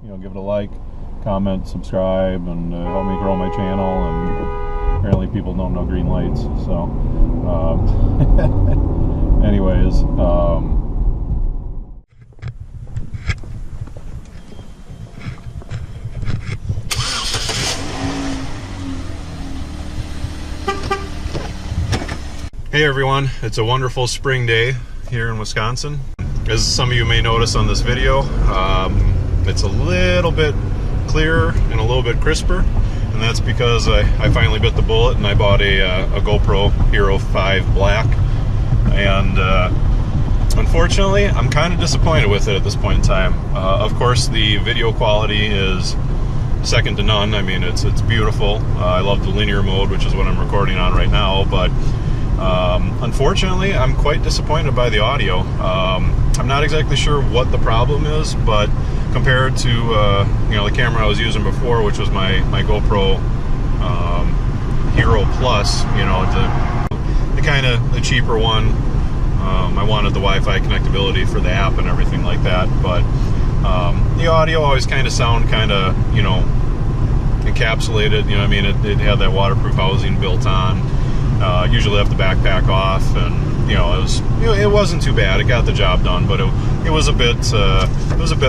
give it a like, comment, subscribe, and help me grow my channel. And apparently people don't know green lights, so anyways, hey everyone, it's a wonderful spring day here in Wisconsin. As some of you may notice on this video, it's a little bit clearer and a little bit crisper, and that's because I finally bit the bullet and I bought a GoPro Hero 5 Black, and unfortunately I'm kind of disappointed with it at this point in time. Of course, the video quality is second to none. I mean, it's beautiful. I love the linear mode, which is what I'm recording on right now, but unfortunately I'm quite disappointed by the audio. I'm not exactly sure what the problem is, but compared to the camera I was using before, which was my GoPro Hero Plus, the cheaper one, I wanted the Wi-Fi connectability for the app and everything like that, but the audio always kind of encapsulated. It had that waterproof housing built on. Usually left the backpack off, and it wasn't too bad. It got the job done, but it was a bit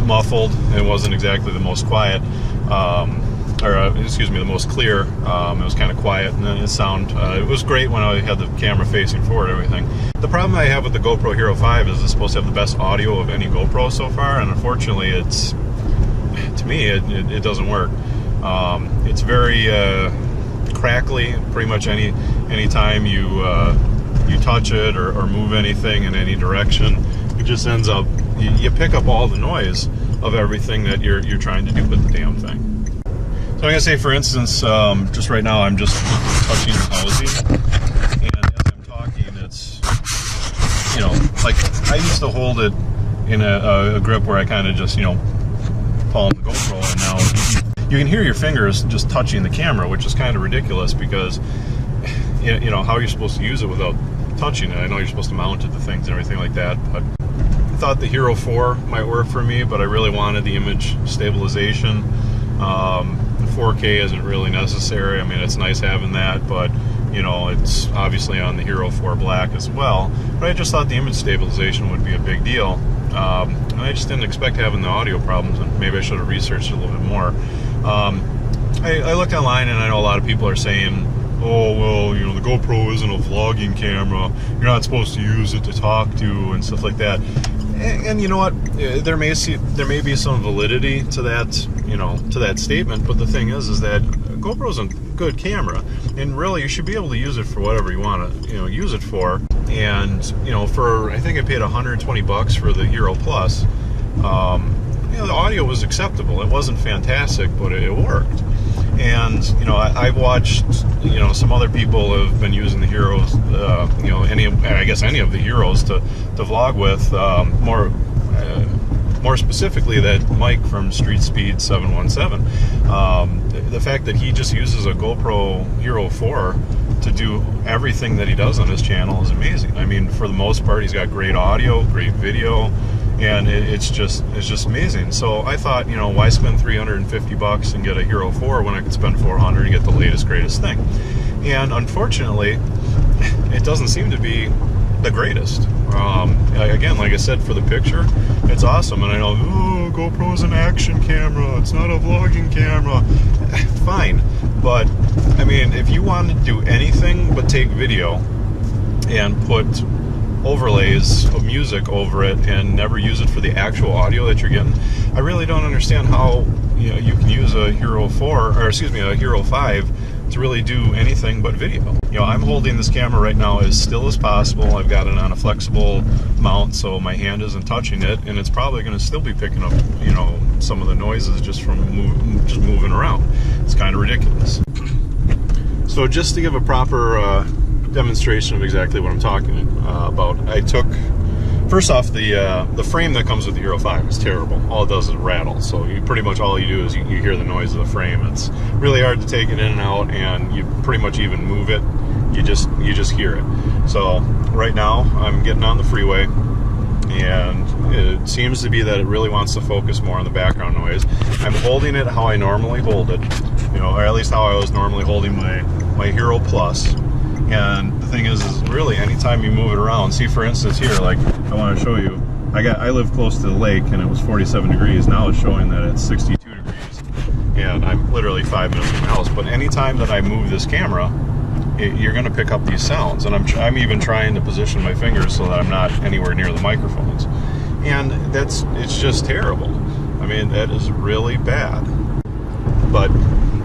muffled. It wasn't exactly the most quiet, the most clear. It was kind of quiet, and then it was great when I had the camera facing forward and everything. The problem I have with the GoPro Hero 5 is it's supposed to have the best audio of any GoPro so far, and unfortunately to me it doesn't work. It's very crackly. Pretty much any time you touch it or move anything in any direction, it just ends up, you pick up all the noise of everything that you're trying to do with the damn thing. So I'm gonna say, for instance, just right now I'm just touching the housing, and as I'm talking, it's like I used to hold it in a grip where I kind of just palm the GoPro, and now you can hear your fingers just touching the camera, which is kind of ridiculous because how are you supposed to use it without touching it? I know you're supposed to mount it to things and everything like that, but I thought the Hero 4 might work for me, but I really wanted the image stabilization. The 4K isn't really necessary. I mean, it's nice having that, but it's obviously on the Hero 4 Black as well. But I just thought the image stabilization would be a big deal. And I just didn't expect having the audio problems, and maybe I should have researched it a little bit more. I looked online, and I know a lot of people are saying, oh, well, the GoPro isn't a vlogging camera. You're not supposed to use it to talk to and stuff like that. And you know what? There may be some validity to that, to that statement. But the thing is that GoPro's a good camera, and really you should be able to use it for whatever you want to, use it for. And I think I paid $120 for the Hero Plus. The audio was acceptable. It wasn't fantastic, but it worked. And I've watched some other people have been using the Heroes, any of the Heroes to vlog with, more specifically that Mike from Street Speed 717. The fact that he just uses a GoPro Hero 4 to do everything that he does on his channel is amazing. I mean, for the most part, he's got great audio, great video, and it's just amazing. So I thought, why spend $350 and get a Hero 4 when I could spend $400 and get the latest, greatest thing? And unfortunately, it doesn't seem to be the greatest. Again, like I said, for the picture, it's awesome. And I know, oh, GoPro's an action camera, it's not a vlogging camera. Fine. But, I mean, if you want to do anything but take video and put overlays of music over it and never use it for the actual audio that you're getting, I really don't understand how you can use a Hero 4, or excuse me, a Hero 5 to really do anything but video. I'm holding this camera right now as still as possible. I've got it on a flexible mount, so my hand isn't touching it, and it's probably going to still be picking up, some of the noises just from moving around. It's kind of ridiculous. So just to give a proper demonstration of exactly what I'm talking about, I took, first off, the frame that comes with the Hero 5 is terrible. All it does is rattle. So pretty much all you do is you hear the noise of the frame. It's really hard to take it in and out, and you pretty much even move it, you just hear it. So right now I'm getting on the freeway, and it seems to be that it really wants to focus more on the background noise. I'm holding it how I normally hold it, you know, or at least how I was normally holding my Hero Plus. And the thing is really anytime you move it around, see for instance here, like I want to show you, I live close to the lake and it was 47 degrees. Now it's showing that it's 62 degrees, and I'm literally 5 minutes from the house. But anytime that I move this camera, you're going to pick up these sounds, and I'm even trying to position my fingers so that I'm not anywhere near the microphones, and it's just terrible. I mean, that is really bad. But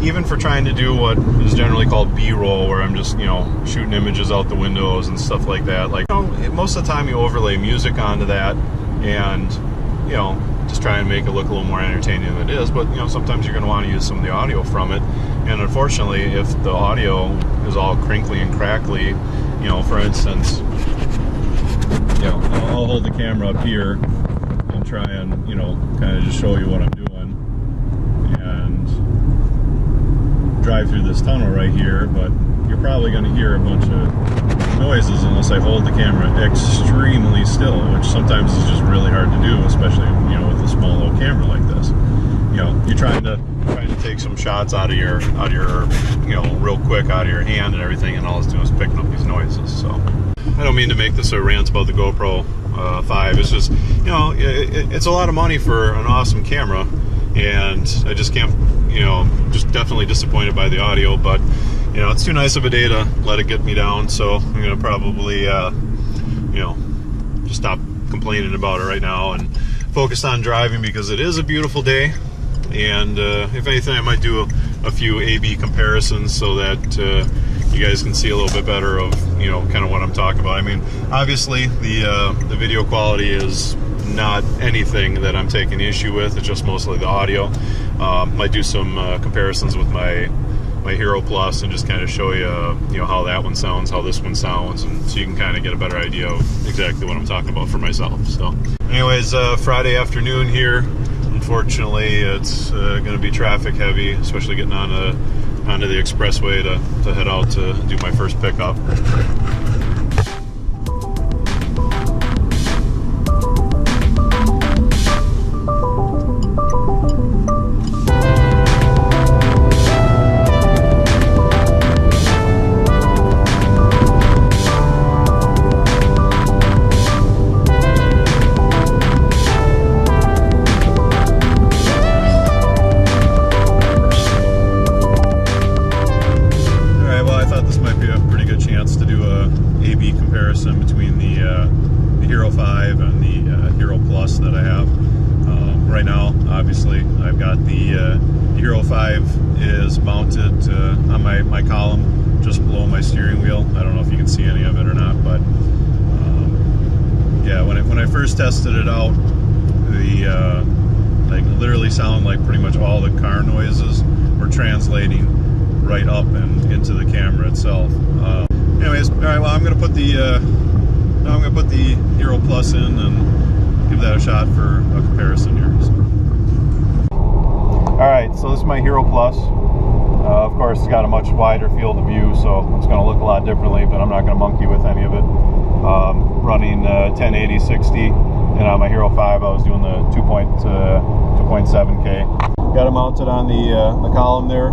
even for trying to do what is generally called B-roll, where I'm just, you know, shooting images out the windows and stuff like that, like, you know, most of the time you overlay music onto that and, you know, just try and make it look a little more entertaining than it is. But, you know, sometimes you're going to want to use some of the audio from it. And unfortunately, if the audio is all crinkly and crackly, you know, for instance, you know, I'll hold the camera up here and try and, you know, kind of just show you what I'm doing and drive through this tunnel right here, but you're probably going to hear a bunch of noises unless I hold the camera extremely still, which sometimes is just really hard to do, especially, you know, with a small little camera like this. You know, you're trying to take some shots out of your, you know, real quick out of your hand and everything, and all it's doing is picking up these noises. So I don't mean to make this a rant about the GoPro 5. It's just, you know, it's a lot of money for an awesome camera, and I just can't, you know, just definitely disappointed by the audio. But, you know, it's too nice of a day to let it get me down, so I'm gonna probably, you know, just stop complaining about it right now and focus on driving, because it is a beautiful day. And if anything, I might do a few A/B comparisons so that you guys can see a little bit better of, you know, kind of what I'm talking about. I mean, obviously the video quality is not anything that I'm taking issue with. It's just mostly the audio. Might do some comparisons with my Hero Plus and just kind of show you, you know, how that one sounds, how this one sounds, and so you can kind of get a better idea of exactly what I'm talking about for myself. So anyways, Friday afternoon here. Unfortunately, it's going to be traffic heavy, especially getting onto the expressway to head out to do my first pickup. Between the Hero 5 and the Hero Plus that I have. Right now, obviously, I've got the Hero 5 is mounted on my column just below my steering wheel. I don't know if you can see any of it or not, but yeah, when I first tested it out, the like literally sound like pretty much all the car noises were translating right up and into the camera itself. Anyways, all right. Well, I'm gonna put the Hero Plus in and give that a shot for a comparison here. So. All right, so this is my Hero Plus. Of course, it's got a much wider field of view, so it's going to look a lot differently. But I'm not going to monkey with any of it. Running 1080 60, and on my Hero 5, I was doing the 2.7K. Got it mounted on the column there.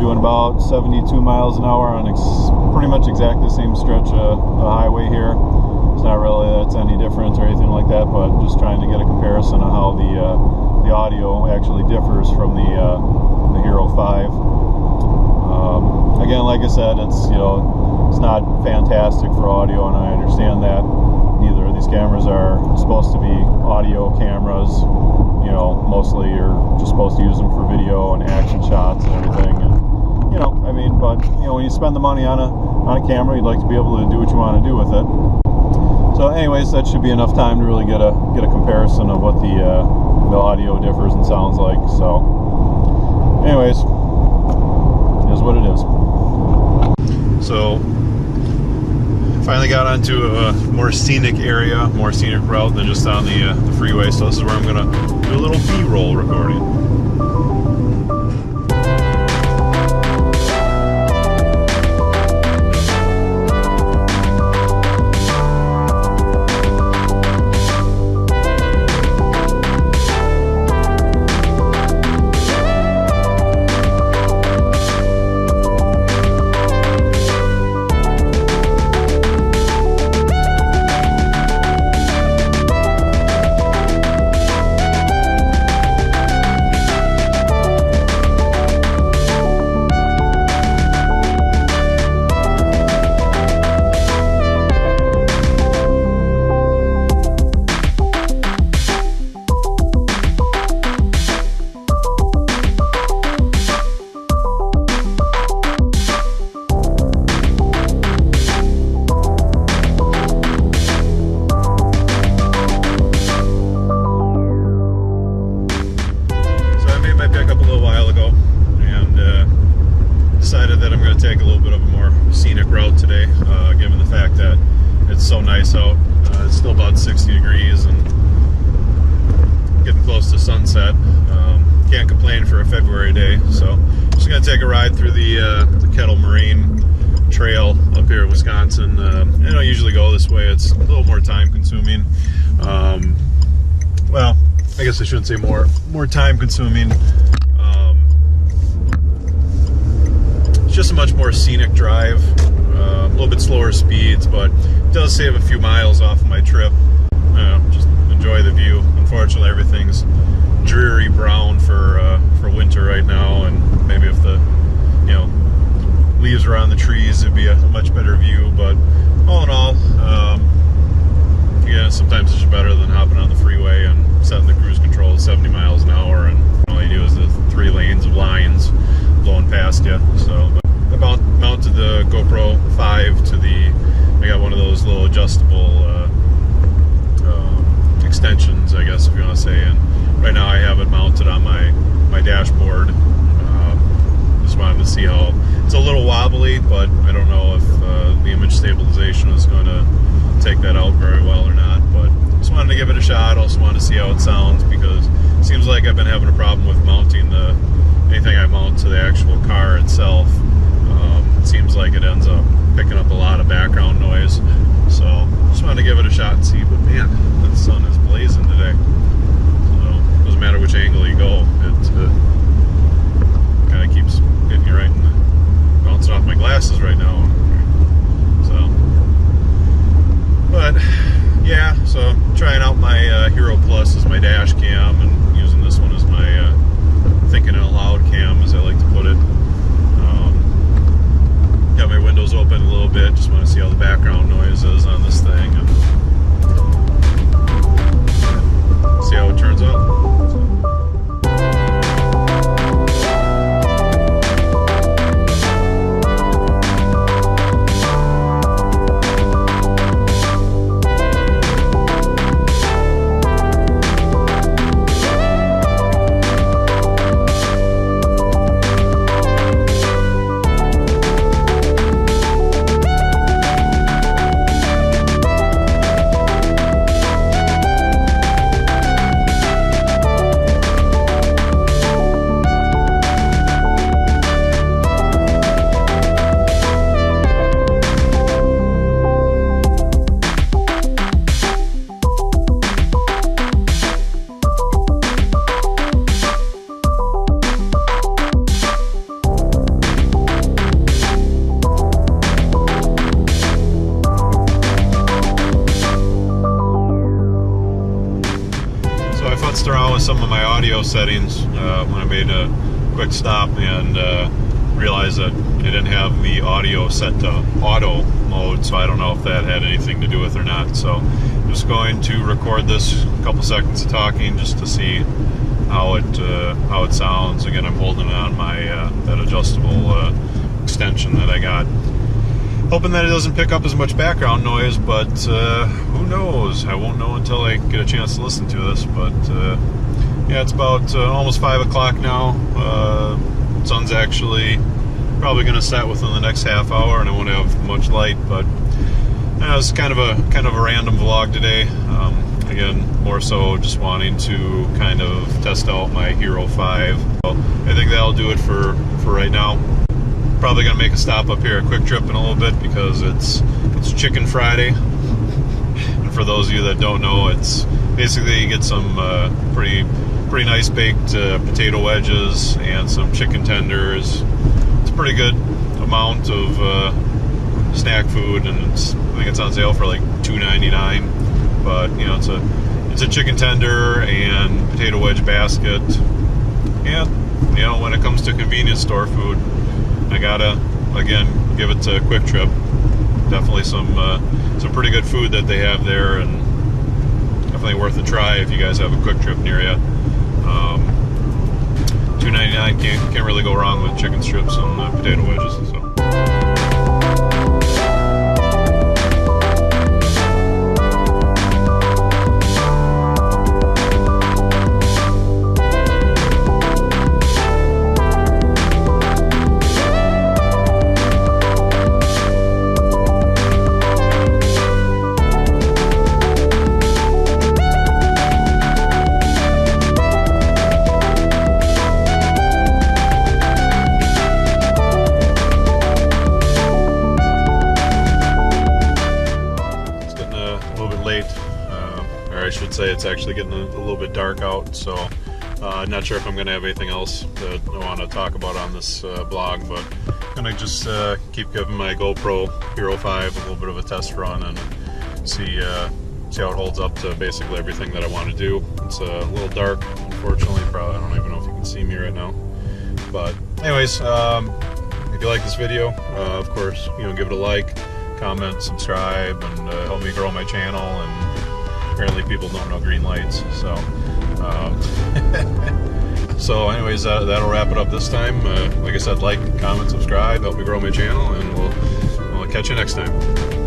Doing about 72 miles an hour on pretty much exactly the same stretch of the highway here. It's not really that it's any different or anything like that, but just trying to get a comparison of how the audio actually differs from the Hero 5. Again, like I said, it's, you know, it's not fantastic for audio, and I understand that. Neither of these cameras are supposed to be audio cameras. You know, mostly you're just supposed to use them for video and action shots and everything. And, you know, I mean, but, you know, when you spend the money on a camera, you'd like to be able to do what you want to do with it. So anyways, that should be enough time to really get a comparison of what the audio differs and sounds like. So anyways, it is what it is. So finally got onto a more scenic area, more scenic route than just on the freeway. So this is where I'm gonna do a little B-roll recording. decided that I'm going to take a little bit of a more scenic route today, given the fact that it's so nice out. It's still about 60 degrees and getting close to sunset. Can't complain for a February day, so I'm just going to take a ride through the Kettle Moraine Trail up here in Wisconsin. I don't usually go this way. It's a little more time consuming. Well, I guess I shouldn't say more time consuming. It's just a much more scenic drive, a little bit slower speeds, but it does save a few miles off of my trip. Just enjoy the view. Unfortunately, everything's dreary brown for winter right now, and maybe if the leaves were on the trees, it'd be a much better view. But all in all, yeah, sometimes it's just better than hopping on the freeway and setting the cruise control at 70 miles an hour, and all you do is the 3 lanes of lines blowing past you. So I mounted the GoPro 5 to I got one of those little adjustable extensions, I guess if you want to say, and right now I have it mounted on my dashboard. Just wanted to see how it's a little wobbly, but I don't know if the image stabilization is going to take that out very well or not, but just wanted to give it a shot. Also wanted to see how it sounds, because it seems like I've been having a problem with mounting anything I mount to the actual car itself. It seems like it ends up picking up a lot of background noise, so just wanted to give it a shot and see. But man, the sun is blazing today, so doesn't matter which angle you go, it kind of keeps hitting you right in the, bouncing off my glasses right now. So, but yeah, so I'm trying out my Hero Plus as my dash cam, and using this one as my thinking out loud cam, as I like to put it. Got my windows open a little bit, just want to see how the background noise is on this thing, and see how it turns out. Around with some of my audio settings when I made a quick stop, and realized that I didn't have the audio set to auto mode, so I don't know if that had anything to do with it or not. So I'm just going to record this a couple seconds of talking just to see how it sounds. Again, I'm holding it on my that adjustable extension that I got, hoping that it doesn't pick up as much background noise, but who knows? I won't know until I get a chance to listen to this. But yeah, it's about almost 5 o'clock now. Sun's actually probably going to set within the next half hour, and I won't have much light. But it's kind of a random vlog today. Again, more so just wanting to kind of test out my Hero 5. So I think that'll do it for right now. Probably gonna make a stop up here at Quick Trip in a little bit, because it's Chicken Friday. And for those of you that don't know, it's basically you get some pretty nice baked potato wedges and some chicken tenders. It's a pretty good amount of snack food, and I think it's on sale for like $2.99. But it's a chicken tender and potato wedge basket. And when it comes to convenience store food, I gotta, again, give it to Quick Trip. Definitely some pretty good food that they have there, and definitely worth a try if you guys have a Quick Trip near you. $2.99, can't really go wrong with chicken strips and potato wedges. So. It's actually getting a little bit dark out, so not sure if I'm going to have anything else that I want to talk about on this blog, but I'm going to just keep giving my GoPro Hero 5 a little bit of a test run and see how it holds up to basically everything that I want to do. It's a little dark, unfortunately. Probably, I don't even know if you can see me right now. But anyways, if you like this video, of course, give it a like, comment, subscribe, and help me grow my channel. And apparently people don't know green lights, so so anyways, that'll wrap it up this time. Like I said, like, comment, subscribe, help me grow my channel, and we'll catch you next time.